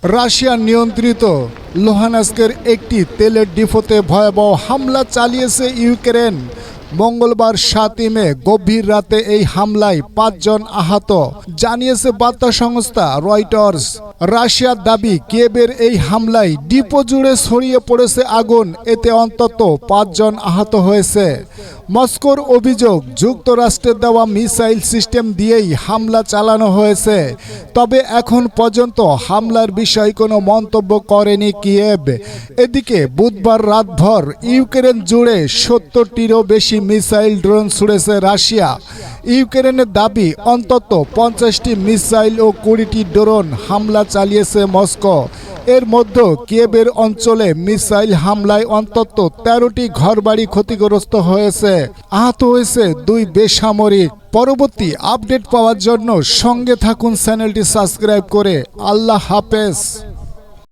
Russia নিয়ন্ত্রিত লুহানস্কের একটি তেলের ডিপোতে ভয়াবহ হামলা চালিয়েছে ইউক্রেন। মঙ্গলবার ৭ মে গভীর রাতে এই হামলায় ৫ জন আহত, জানিয়েছে বার্তা সংস্থা রয়টার্স। রাশিয়ার দাবি, কিয়েভের এই হামলায় ডিপো জুড়ে ছড়িয়ে পড়েছে আগুন, এতে অন্তত ৫ জন আহত হয়েছে। মস্কোর অভিযোগ, যুক্তরাষ্ট্রের দেওয়া মিসাইল সিস্টেম দিয়েই হামলা চালানো হয়েছে। তবে এখন পর্যন্ত হামলার বিষয়ে কোনো মন্তব্য করেনি কিয়েভ। এদিকে বুধবার রাতভর ইউক্রেন জুড়ে ৭০টিরও বেশি মিসাইল ড্রোন ছুড়েছে রাশিয়া। ইউক্রেনের দাবি, অন্তত ৫০টি মিসাইল ও ২০টি ড্রোন হামলা চালিয়েছে মস্কো। এর মধ্যে কিয়েভের অঞ্চলে মিসাইল হামলায় অন্তত ১৩টি ঘরবাড়ি ক্ষতিগ্রস্ত হয়েছে। আহত হয়েছে ২ বেসামরিক। পরবর্তী আপডেট পাওয়ার জন্য সঙ্গে থাকুন, চ্যানেলটি সাবস্ক্রাইব করে। আল্লাহ হাফেজ।